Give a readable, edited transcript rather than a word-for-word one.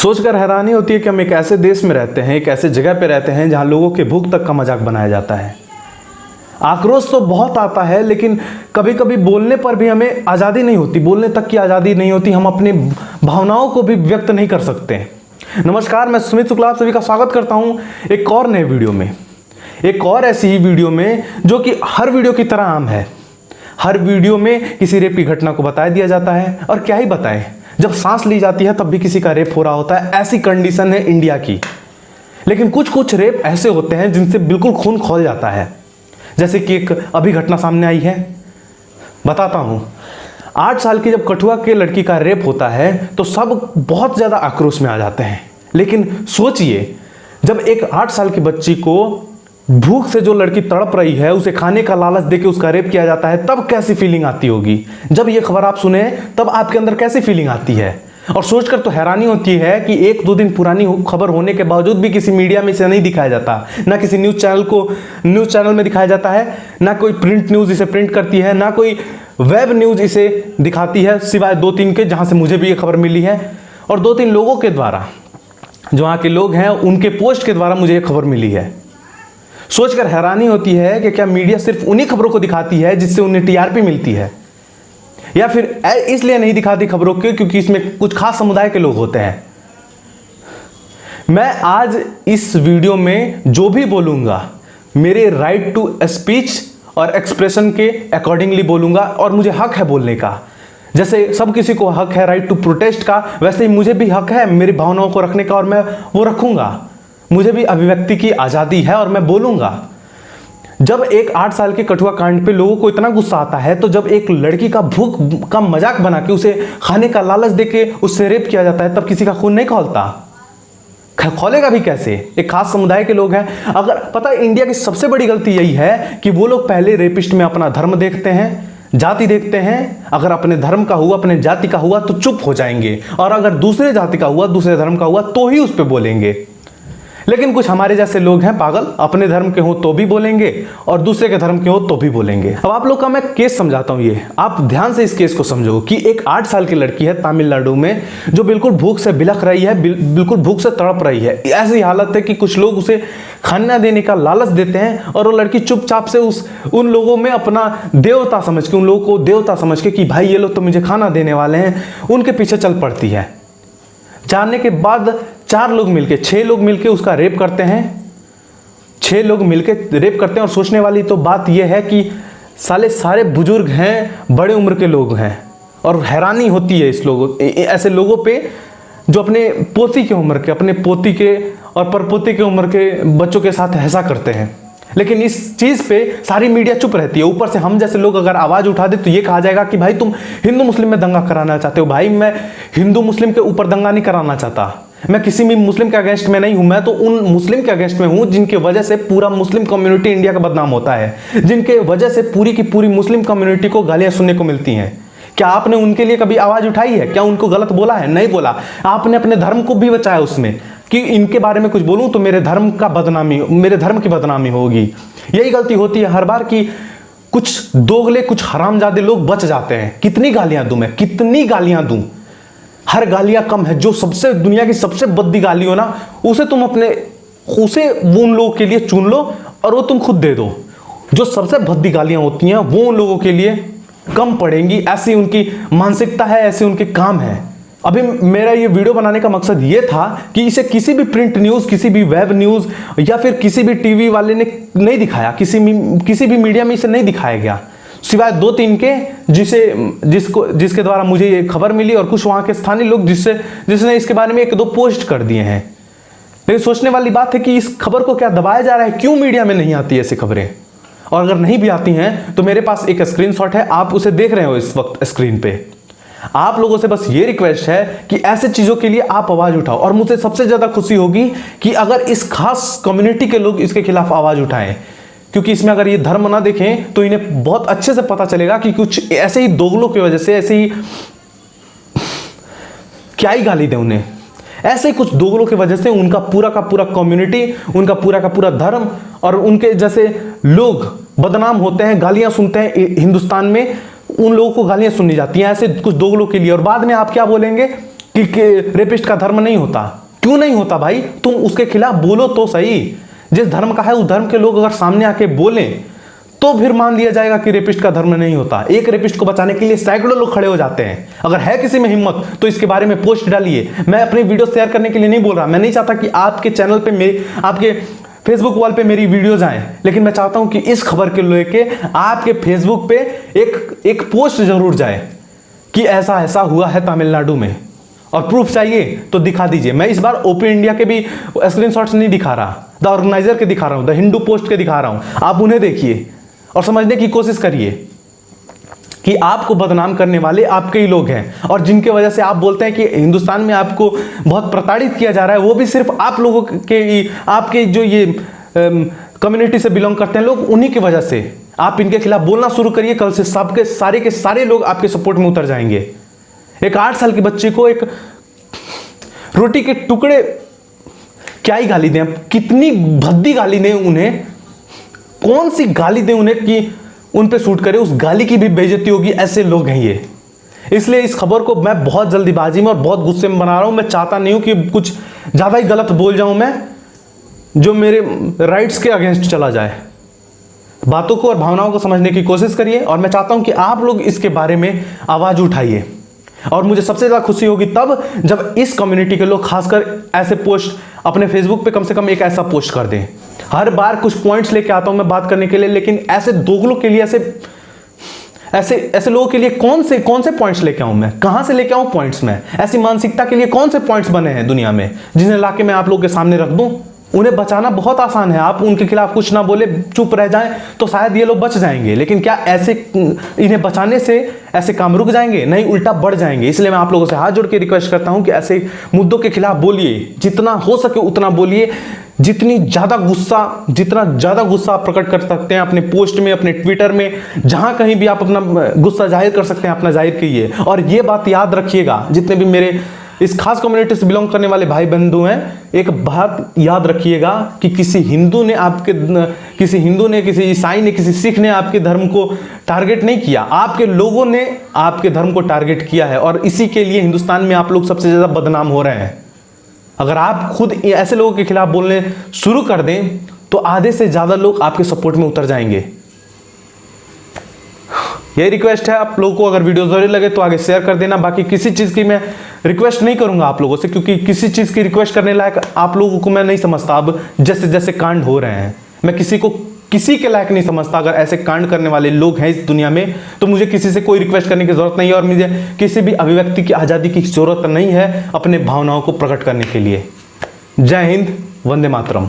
सोचकर हैरानी होती है कि हम एक ऐसे देश में रहते हैं, एक ऐसे जगह पे रहते हैं जहां लोगों के भूख तक का मजाक बनाया जाता है। आक्रोश तो बहुत आता है, लेकिन कभी कभी बोलने पर भी हमें आज़ादी नहीं होती, बोलने तक की आज़ादी नहीं होती, हम अपनी भावनाओं को भी व्यक्त नहीं कर सकते। नमस्कार, मैं सुमित शुक्ला आप सभी का स्वागत करता हूं एक और नए वीडियो में, एक और ऐसी ही वीडियो में जो कि हर वीडियो की तरह आम है। हर वीडियो में किसी रेप की घटना को बता दिया जाता है, और क्या ही बताएं, जब सांस ली जाती है तब भी किसी का रेप हो रहा होता है। ऐसी कंडीशन है इंडिया की। लेकिन कुछ कुछ रेप ऐसे होते हैं जिनसे बिल्कुल खून खौल जाता है, जैसे कि एक अभी घटना सामने आई है, बताता हूं। 8 साल की जब कठुआ के लड़की का रेप होता है तो सब बहुत ज्यादा आक्रोश में आ जाते हैं। लेकिन सोचिए, जब एक 8 साल की बच्ची को भूख से जो लड़की तड़प रही है उसे खाने का लालच देके उसका रेप किया जाता है, तब कैसी फीलिंग आती होगी। जब ये खबर आप सुने तब आपके अंदर कैसी फीलिंग आती है। और सोचकर तो हैरानी होती है कि 1-2 दिन पुरानी खबर होने के बावजूद भी किसी मीडिया में इसे नहीं दिखाया जाता, ना किसी न्यूज चैनल में दिखाया जाता है, ना कोई प्रिंट न्यूज इसे प्रिंट करती है, ना कोई वेब न्यूज इसे दिखाती है, सिवाय 2-3 के जहां से मुझे भी ये खबर मिली है, और 2-3 लोगों के द्वारा, जो वहां के लोग हैं उनके पोस्ट के द्वारा मुझे ये खबर मिली है। सोचकर हैरानी होती है कि क्या मीडिया सिर्फ उन्हीं खबरों को दिखाती है जिससे उन्हें टीआरपी मिलती है, या फिर इसलिए नहीं दिखाती खबरों के क्योंकि इसमें कुछ खास समुदाय के लोग होते हैं। मैं आज इस वीडियो में जो भी बोलूंगा मेरे राइट टू स्पीच और एक्सप्रेशन के अकॉर्डिंगली बोलूंगा, और मुझे हक है बोलने का। जैसे सब किसी को हक है राइट टू प्रोटेस्ट का, वैसे ही मुझे भी हक है मेरी भावनाओं को रखने का, और मैं वो रखूंगा। मुझे भी अभिव्यक्ति की आज़ादी है और मैं बोलूंगा। जब एक 8 साल के कठुआ कांड पे लोगों को इतना गुस्सा आता है, तो जब एक लड़की का भूख का मजाक बना के उसे खाने का लालच देके उससे रेप किया जाता है, तब किसी का खून नहीं खौलता। खौलेगा भी कैसे? एक खास समुदाय के लोग हैं। अगर पता है, इंडिया की सबसे बड़ी गलती यही है कि वो लोग पहले रेपिस्ट में अपना धर्म देखते हैं, जाति देखते हैं। अगर अपने धर्म का हुआ, अपने जाति का हुआ तो चुप हो जाएंगे, और अगर दूसरे जाति का हुआ, दूसरे धर्म का हुआ तो ही उस पर बोलेंगे। लेकिन कुछ हमारे जैसे लोग हैं पागल, अपने धर्म के हो तो भी बोलेंगे और दूसरे के धर्म के हो तो भी बोलेंगे। अब आप लोग का मैं केस समझाता हूं, ये आप ध्यान से इस केस को समझो कि एक 8 साल की लड़की है तमिलनाडु में, जो बिल्कुल भूख से बिलख रही है, बिल्कुल भूख से तड़प रही है। ऐसी हालत है कि कुछ लोग उसे खाना देने का लालच देते हैं, और वो लड़की चुपचाप से उन लोगों में अपना देवता समझ के, उन लोगों को देवता समझ के कि भाई ये लोग तो मुझे खाना देने वाले हैं, उनके पीछे चल पड़ती है। जानने के बाद 6 लोग मिलके उसका रेप करते हैं। 6 लोग मिलके रेप करते हैं। और सोचने वाली तो बात यह है कि सारे बुजुर्ग हैं, बड़े उम्र के लोग हैं, और हैरानी होती है ऐसे लोगों पे जो अपने पोती के उम्र के, अपने पोती के और परपोती के उम्र के बच्चों के साथ ऐसा करते हैं। लेकिन इस चीज पे सारी मीडिया चुप रहती है। ऊपर से हम जैसे लोग अगर आवाज उठा दे तो ये कहा जाएगा कि भाई तुम हिंदू मुस्लिम में दंगा कराना चाहते हो। भाई मैं हिंदू मुस्लिम के ऊपर दंगा नहीं कराना चाहता, मैं किसी भी मुस्लिम के अगेंस्ट में नहीं हूं। मैं तो उन मुस्लिम के अगेंस्ट में हूं जिनके वजह से पूरा मुस्लिम कम्युनिटी इंडिया का बदनाम होता है, जिनके वजह से पूरी की पूरी मुस्लिम कम्युनिटी को गालियां सुनने को मिलती हैं। क्या आपने उनके लिए कभी आवाज उठाई है? क्या उनको गलत बोला है? नहीं बोला। आपने अपने धर्म को भी बचाया उसमें कि इनके बारे में कुछ बोलूं तो मेरे धर्म की बदनामी होगी। यही गलती होती है हर बार कि कुछ दोगले, कुछ हरामजादे लोग बच जाते हैं। कितनी गालियां दूं मैं, कितनी गालियां दूं? हर गालियां कम है। जो सबसे दुनिया की सबसे बद्दी गाली हो ना, उसे उन लोगों के लिए चुन लो और वो तुम खुद दे दो। जो सबसे भद्दी गालियां होती हैं वो उन लोगों के लिए कम पड़ेंगी। ऐसी उनकी मानसिकता है, ऐसे उनके काम है। अभी मेरा ये वीडियो बनाने का मकसद ये था कि इसे किसी भी प्रिंट न्यूज, किसी भी वेब न्यूज या फिर किसी भी टीवी वाले ने नहीं दिखाया, किसी भी मीडिया में इसे नहीं दिखाया गया, सिवाय 2-3 के जिसके द्वारा मुझे ये खबर मिली, और कुछ वहां के स्थानीय लोग जिसने इसके बारे में 1-2 पोस्ट कर दिए हैं। लेकिन सोचने वाली बात है कि इस खबर को क्या दबाया जा रहा है? क्यों मीडिया में नहीं आती ऐसी खबरें? और अगर नहीं भी आती हैं तो मेरे पास एक स्क्रीनशॉट है, आप उसे देख रहे हो इस वक्त स्क्रीन पे। आप लोगों से बस ये रिक्वेस्ट है कि ऐसे चीजों के लिए आप आवाज उठाओ, और मुझे सबसे ज्यादा खुशी होगी कि अगर इस खास कम्युनिटी के लोग इसके खिलाफ आवाज उठाएं, क्योंकि इसमें अगर ये धर्म ना देखें तो इन्हें बहुत अच्छे से पता चलेगा कि कुछ ऐसे ही दोगलों की वजह से, ऐसे ही क्या ही गाली दे उन्हें, ऐसे ही कुछ दोगलों की वजह से उनका पूरा का पूरा कम्युनिटी, उनका पूरा का पूरा धर्म और उनके जैसे लोग बदनाम होते हैं, गालियां सुनते हैं। हिंदुस्तान में उन लोगों को गालियां सुननी जाती हैं ऐसे कुछ दोगलों के लिए, और बाद में आप क्या बोलेंगे कि रेपिस्ट का धर्म नहीं होता। क्यों नहीं होता भाई? तुम उसके खिलाफ बोलो तो सही। जिस धर्म का है उस धर्म के लोग अगर सामने आके बोलें तो फिर मान लिया जाएगा कि रेपिस्ट का धर्म नहीं होता। एक रेपिस्ट को बचाने के लिए सैकड़ों लोग खड़े हो जाते हैं। अगर है किसी में हिम्मत तो इसके बारे में पोस्ट डालिए। मैं अपनी वीडियो शेयर करने के लिए नहीं बोल रहा, मैं नहीं चाहता कि आपके चैनल पे मेरे, आपके फेसबुक वॉल पे मेरी वीडियोज आए, लेकिन मैं चाहता हूं कि इस खबर के लेके आपके फेसबुक पे एक पोस्ट जरूर जाए कि ऐसा ऐसा हुआ है तमिलनाडु में, और प्रूफ चाहिए तो दिखा दीजिए। मैं इस बार ओपन इंडिया के भी स्क्रीनशॉट्स नहीं दिखा रहा, द ऑर्गेनाइजर के दिखा रहा हूं, द हिंदू पोस्ट के दिखा रहा हूं। आप उन्हें देखिए और समझने की कोशिश करिए कि आपको बदनाम करने वाले आपके ही लोग हैं, और जिनके वजह से आप बोलते हैं कि हिंदुस्तान में आपको बहुत प्रताड़ित किया जा रहा है, वो भी सिर्फ आप लोगों के, आपके जो ये कम्युनिटी से बिलोंग करते हैं लोग, उन्हीं की वजह से। आप इनके खिलाफ बोलना शुरू करिए, कल से सबके सारे के सारे लोग आपके सपोर्ट में उतर जाएंगे। एक 8 साल के बच्चे को एक रोटी के टुकड़े क्या ही गाली दें, कितनी भद्दी गाली दें उन्हें, कौन सी गाली दें उन्हें कि उन पे शूट करे, उस गाली की भी बेइज्जती होगी। ऐसे लोग हैं ये। इसलिए इस खबर को मैं बहुत जल्दीबाजी में और बहुत गुस्से में बना रहा हूं। मैं चाहता नहीं हूं कि कुछ ज्यादा ही गलत बोल जाऊं मैं, जो मेरे राइट्स के अगेंस्ट चला जाए। बातों को और भावनाओं को समझने की कोशिश करिए, और मैं चाहता हूं कि आप लोग इसके बारे में आवाज उठाइए। और मुझे सबसे ज्यादा खुशी होगी तब जब इस कम्युनिटी के लोग खासकर ऐसे पोस्ट अपने फेसबुक पे कम से कम एक ऐसा पोस्ट कर दें। हर बार कुछ पॉइंट्स लेके आता हूं मैं बात करने के लिए, लेकिन ऐसे दोगलों के लिए, ऐसे लोगों के लिए कौन से पॉइंट्स लेके आऊं मैं? कहां से लेके आऊं पॉइंट्स में? ऐसी मानसिकता के लिए कौन से पॉइंट्स बने हैं दुनिया में जिन्हें लाके मैं आप लोगों के सामने रख दूं? उन्हें बचाना बहुत आसान है। आप उनके खिलाफ कुछ ना बोले, चुप रह जाएं तो शायद ये लोग बच जाएंगे। लेकिन क्या ऐसे इन्हें बचाने से ऐसे काम रुक जाएंगे? नहीं, उल्टा बढ़ जाएंगे। इसलिए मैं आप लोगों से हाथ जोड़ के रिक्वेस्ट करता हूं कि ऐसे मुद्दों के खिलाफ बोलिए, जितना हो सके उतना बोलिए। जितना ज्यादा गुस्सा आप प्रकट कर सकते हैं अपने पोस्ट में, अपने ट्विटर में, जहां कहीं भी आप अपना गुस्सा जाहिर कर सकते हैं, अपना जाहिर कीजिए। और ये बात याद रखिएगा, जितने भी मेरे इस खास कम्युनिटी से बिलोंग करने वाले भाई बंधु हैं, एक बात याद रखिएगा कि किसी हिंदू ने, किसी ईसाई ने, किसी सिख ने आपके धर्म को टारगेट नहीं किया। आपके लोगों ने आपके धर्म को टारगेट किया है, और इसी के लिए हिंदुस्तान में आप लोग सबसे ज्यादा बदनाम हो रहे हैं। अगर आप खुद ऐसे लोगों के खिलाफ बोलने शुरू कर दें तो आधे से ज्यादा लोग आपके सपोर्ट में उतर जाएंगे। यही रिक्वेस्ट है आप लोगों को। अगर वीडियो जरूरी लगे तो आगे शेयर कर देना। बाकी किसी चीज़ की मैं रिक्वेस्ट नहीं करूंगा आप लोगों से, क्योंकि किसी चीज़ की रिक्वेस्ट करने लायक आप लोगों को मैं नहीं समझता। अब जैसे जैसे कांड हो रहे हैं, मैं किसी के लायक नहीं समझता। अगर ऐसे कांड करने वाले लोग हैं इस दुनिया में तो मुझे किसी से कोई रिक्वेस्ट करने की जरूरत नहीं है, और मुझे किसी भी अभिव्यक्ति की आज़ादी की जरूरत नहीं है अपने भावनाओं को प्रकट करने के लिए। जय हिंद, वंदे मातरम।